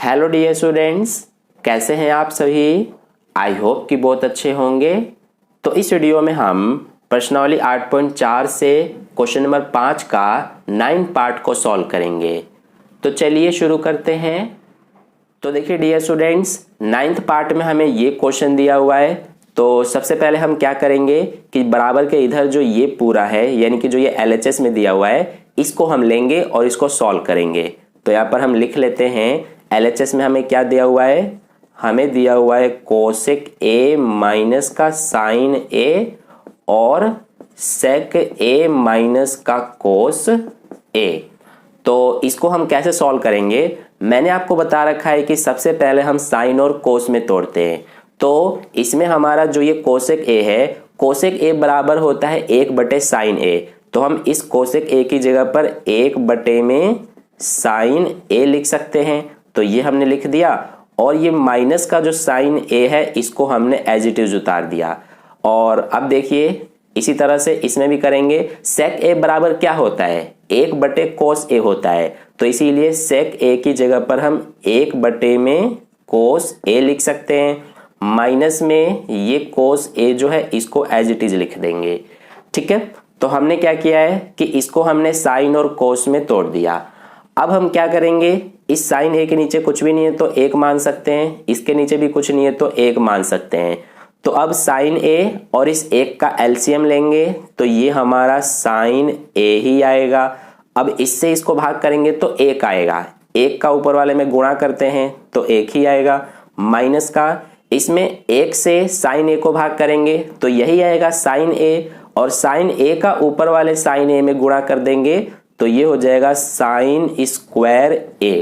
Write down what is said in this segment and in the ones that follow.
Hello dear students, कैसे हैं आप सभी। आई होप कि बहुत अच्छे होंगे। तो इस वीडियो में हम प्रश्नावली 8.4 से क्वेश्चन नंबर 5 का 9 पार्ट को सॉल्व करेंगे। तो चलिए शुरू करते हैं। तो देखिए डियर स्टूडेंट्स, 9th पार्ट में हमें ये क्वेश्चन दिया हुआ है। तो सबसे पहले हम क्या करेंगे कि बराबर के इधर जो ये पूरा है, यानी कि जो ये LHS में दिया हुआ है, इसको हम लेंगे और इसको सॉल्व करेंगे। तो यहाँ पर हम लिख लेते हैं, LHS में हमें क्या दिया हुआ है, हमें दिया हुआ है कोसेक A माइनस का साइन A और सेक A माइनस का कोस A। तो इसको हम कैसे सॉल्व करेंगे, मैंने आपको बता रखा है कि सबसे पहले हम साइन और कोस में तोड़ते हैं। तो इसमें हमारा जो ये कोसेक A है, कोसेक A बराबर होता है 1/साइन A। तो हम इस कोसेक A की जगह पर 1 में साइन A लिख सकते हैं। तो ये हमने लिख दिया, और ये माइनस का जो साइन A है इसको हमने एज इट इज उतार दिया। और अब देखिए इसी तरह से इसमें भी करेंगे। सेक A बराबर क्या होता है, 1/कोस A होता है। तो इसीलिए सेक A की जगह पर हम 1 में कोस A लिख सकते हैं, माइनस में ये कोस A जो है इसको एज इट इज लिख देंगे। ठीक है, तो हमने क्या किया है कि इसको हमने साइन और कोस में तोड़ दिया। अब हम क्या करेंगे, इस साइन A के नीचे कुछ भी नहीं है तो 1 मान सकते हैं, इसके नीचे भी कुछ नहीं है तो 1 मान सकते हैं। तो अब साइन A और इस 1 का एलसीएम लेंगे तो ये हमारा साइन A ही आएगा। अब इससे इसको भाग करेंगे तो 1 आएगा, 1 का ऊपर वाले में गुणा करते हैं तो 1 ही आएगा, माइनस का इसमें 1 से साइन A को भाग करेंगे तो यही आएगा साइन A, और साइन A का ऊपर वाले साइन A में गुणा कर देंगे तो ये हो जाएगा साइन स्क्वायर A।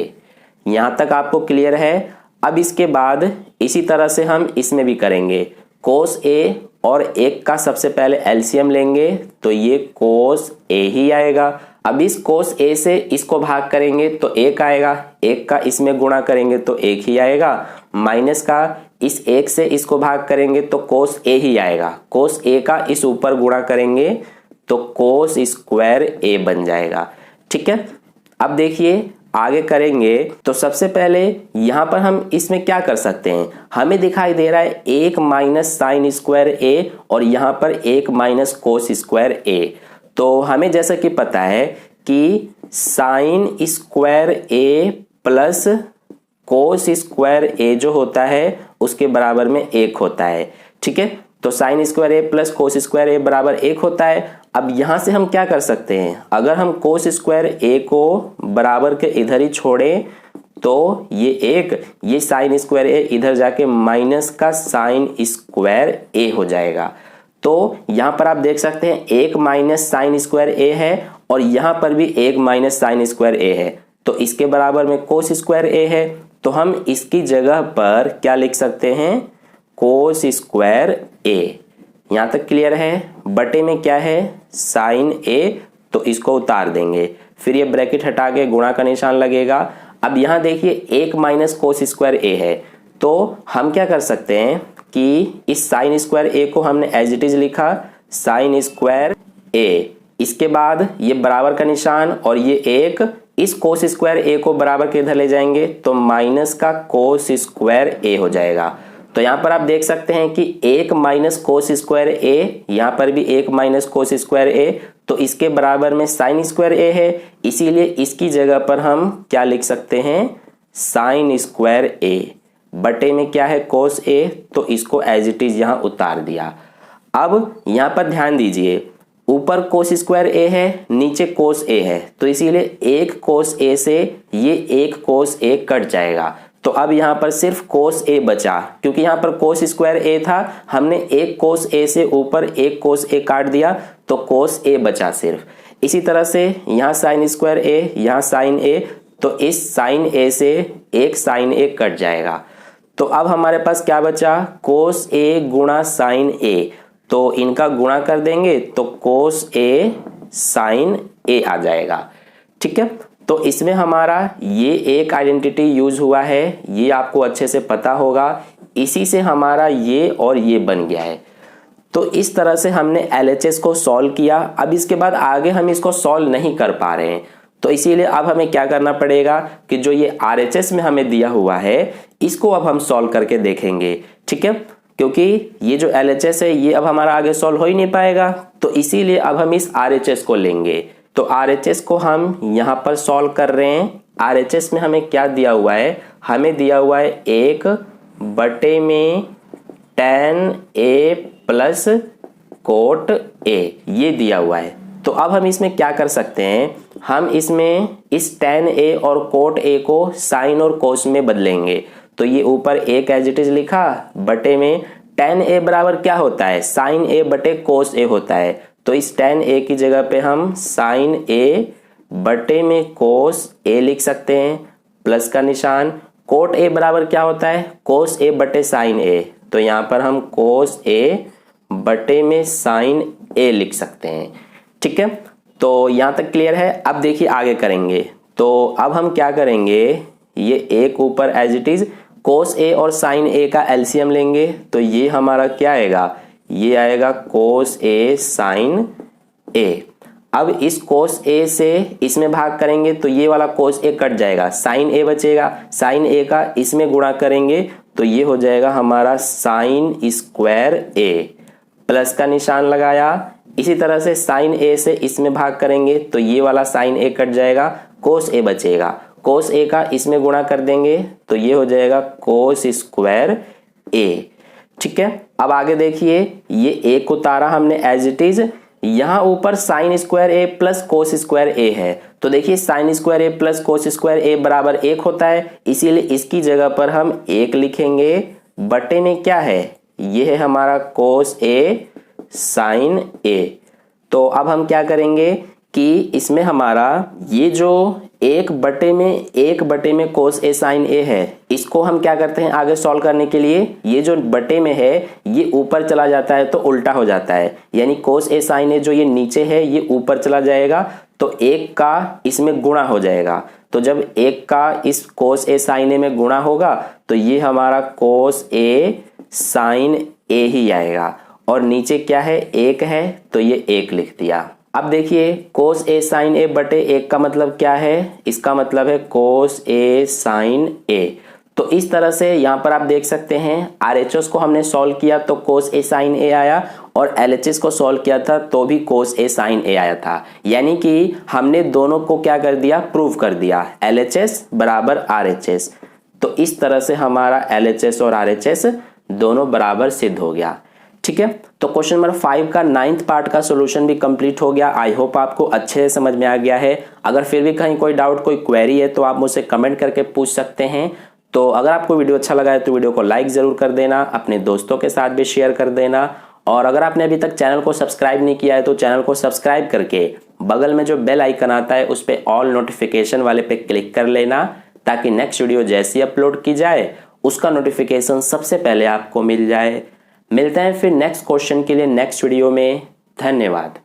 यहां तक आपको क्लियर है। अब इसके बाद इसी तरह से हम इसमें भी करेंगे, कोस A और 1 का सबसे पहले एलसीएम लेंगे तो ये कोस A ही आएगा। अब इस कोस A से इसको भाग करेंगे तो 1 आएगा, 1 का इसमें गुणा करेंगे तो 1 ही आएगा, माइनस का इस 1 से इसको भाग करेंगे तो कोस A ही आएगा, कोस A का इस ऊपर गुणा करेंगे तो कोस स्क्वायर A बन जाएगा। ठीक है, अब देखिए आगे करेंगे। तो सबसे पहले यहां पर हम इसमें क्या कर सकते हैं, हमें दिखाई दे रहा है 1 माइनस साइन स्क्वायर A और यहां पर 1 माइनस कोस स्क्वायर A। तो हमें जैसा कि पता है कि sine square A plus cos square A जो होता है उसके बराबर में 1 होता है। ठीक है, तो sine square A plus cos square A बराबर 1 होता है। अब यहां से हम क्या कर सकते हैं, अगर हम कोस स्क्वायर A को बराबर के इधर ही छोड़ें तो ये साइन स्क्वायर A इधर जाके माइनस का साइन स्क्वायर A हो जाएगा। तो यहां पर आप देख सकते हैं 1 माइनस साइन स्क्वायर A है और यहां पर भी 1 माइनस साइन स्क्वायर A है, तो इसके बराबर में कोस स्क्वायर A है। तो हम इसकी जगह पर क्या लिख सकते हैं, कोस स्क्वायर A। यहां तक क्लियर है। बटे में क्या है, साइन A, तो इसको उतार देंगे, फिर ये ब्रैकेट हटा के गुणा का निशान लगेगा। अब यहां देखिए 1 माइनस कोस स्क्वायर A है, तो हम क्या कर सकते हैं कि इस साइन स्क्वायर A को हमने एज इट इज लिखा, साइन स्क्वायर A। इसके बाद ये बराबर का निशान और ये 1, इस कोस स्क्वायर A को बराबर के इधर ले जाएंगे तो माइनस का कोस स्क्वायर A हो जाएगा। तो यहां पर आप देख सकते हैं कि 1 माइनस कोस स्क्वायर A, यहां पर भी 1 माइनस कोस स्क्वायर A, तो इसके बराबर में साइन स्क्वायर A है, इसीलिए इसकी जगह पर हम क्या लिख सकते हैं, साइन स्क्वायर A। बटे में क्या है, कोस A, तो इसको एज इट इज यहां उतार दिया। अब यहां पर ध्यान दीजिए, ऊपर कोस स्क्वायर A है, नीचे कोस A है, तो इसीलिए 1 कोस A से ये 1 कोस A कट जाएगा। तो अब यहां पर सिर्फ कोस A बचा, क्योंकि यहां पर कोस स्क्वायर A था, हमने 1 कोस A से ऊपर 1 कोस A काट दिया तो कोस A बचा सिर्फ। इसी तरह से यहां साइन स्क्वायर A, यहां साइन A, तो इस साइन A से 1 साइन A कट जाएगा। तो अब हमारे पास क्या बचा, कोस A गुणा साइन A, तो इनका गुणा कर देंगे तो कोस A साइन A आ जाएगा। ठीक है, तो इसमें हमारा ये एक आइडेंटिटी यूज हुआ है, ये आपको अच्छे से पता होगा, इसी से हमारा ये और ये बन गया है। तो इस तरह से हमने LHS को सॉल्व किया। अब इसके बाद आगे हम इसको सॉल्व नहीं कर पा रहे हैं, तो इसीलिए अब हमें क्या करना पड़ेगा कि जो ये RHS में हमें दिया हुआ है इसको अब हम सॉल्व करके देखेंगे, ठीक है, क्योंकि ये जो LHS है ये अब हमारा आगे सॉल्व हो ही नहीं पाएगा, तो इसीलिए अब हम इस RHS को लेंगे। तो RHS को हम यहाँ पर सॉल्व कर रहे हैं। RHS में हमें क्या दिया हुआ है, हमें दिया हुआ है 1 में tan A plus coat A, ये दिया हुआ है। तो अब हम इसमें क्या कर सकते हैं, हम इसमें इस tan A और कोट A को साइन और कोस में बदलेंगे। तो ये ऊपर एक एज इट इज लिखा, बटे में tan A बराबर क्या होता है, साइन A बटे कोस A होता है। तो इस tan A की जगह पे हम साइन A बटे में कोस A लिख सकते हैं, प्लस का निशान। कोट A बराबर क्या होता है, कोस A बटे साइन A। तो यहाँ पर हम कोस A बटे में साइन A लिख सकते हैं, ठीक है। तो यहाँ तक क्लियर है। अब देखिए आगे करेंगे। तो अब हम क्या करेंगे, ये एक ऊपर as it is cos A और साइन A का एलसीएम लेंगे। तो ये हमारा क्या आएगा, ये आएगा कोस A साइन A। अब इस कोस A से इसमें भाग करेंगे तो ये वाला कोस A कट जाएगा, साइन A बचेगा। साइन A का इसमें गुणा करेंगे तो ये हो जाएगा हमारा साइन स्क्वायर A, प्लस का निशान लगाया। इसी तरह से साइन A से इसमें भाग करेंगे तो ये वाला साइन A कट जाएगा, कोस A बचेगा। कोस A का इसमें गुणा कर देंगे तो ये हो जाएगा कोस स्क्वायर A, ठीक है। अब आगे देखिए, ये एक उतारा हमने एज इट इज, यहाँ ऊपर sine square A plus cos square A है। तो देखिए sine square A plus cos square A बराबर 1 होता है, इसीलिए इसकी जगह पर हम 1 लिखेंगे। बटे में क्या है, ये है हमारा कोस A साइन A। तो अब हम क्या करेंगे कि इसमें हमारा ये जो 1 बटे में कोस A साइन A है, इसको हम क्या करते हैं आगे सॉल्व करने के लिए, ये जो बटे में है ये ऊपर चला जाता है तो उल्टा हो जाता है, यानी कोस A साइन A जो ये नीचे है ये ऊपर चला जाएगा तो 1 का इसमें गुणा हो जाएगा। तो जब 1 का इस कोस A साइन A में गुणा होगा तो ये हमारा कोस A साइन A ही आएगा, और नीचे क्या है 1 है तो ये 1 लिख दिया। अब देखिए कोस A साइन A बटे 1 का मतलब क्या है, इसका मतलब है कोस A साइन A। तो इस तरह से यहाँ पर आप देख सकते हैं RHS को हमने सॉल्व किया तो कोस A साइन A आया, और LHS को सॉल्व किया था तो भी कोस A साइन A आया था। यानी कि हमने दोनों को क्या कर दिया, प्रूव कर दिया, LHS बराबर RHS। तो इस तरह से हमारा LHS और RHS दोनों बराबर सिद्ध हो गया, ठीक है। तो क्वेश्चन नंबर 5 का 9th पार्ट का सॉल्यूशन भी कंप्लीट हो गया। आई होप आपको अच्छे से समझ में आ गया है। अगर फिर भी कहीं कोई डाउट, कोई क्वेरी है तो आप मुझसे कमेंट करके पूछ सकते हैं। तो अगर आपको वीडियो अच्छा लगा है तो वीडियो को लाइक जरूर कर देना, अपने दोस्तों के साथ भी शेयर कर देना, और अगर आपने अभी तक चैनल को सब्सक्राइब नहीं किया है तो चैनल को सब्सक्राइब करके बगल में जो बेल आइकन आता है उस पर ऑल नोटिफिकेशन वाले पे क्लिक कर लेना, ताकि नेक्स्ट वीडियो जैसी अपलोड की जाए उसका नोटिफिकेशन सबसे पहले आपको मिल जाए। मिलते हैं फिर नेक्स्ट क्वेश्चन के लिए नेक्स्ट वीडियो में। धन्यवाद।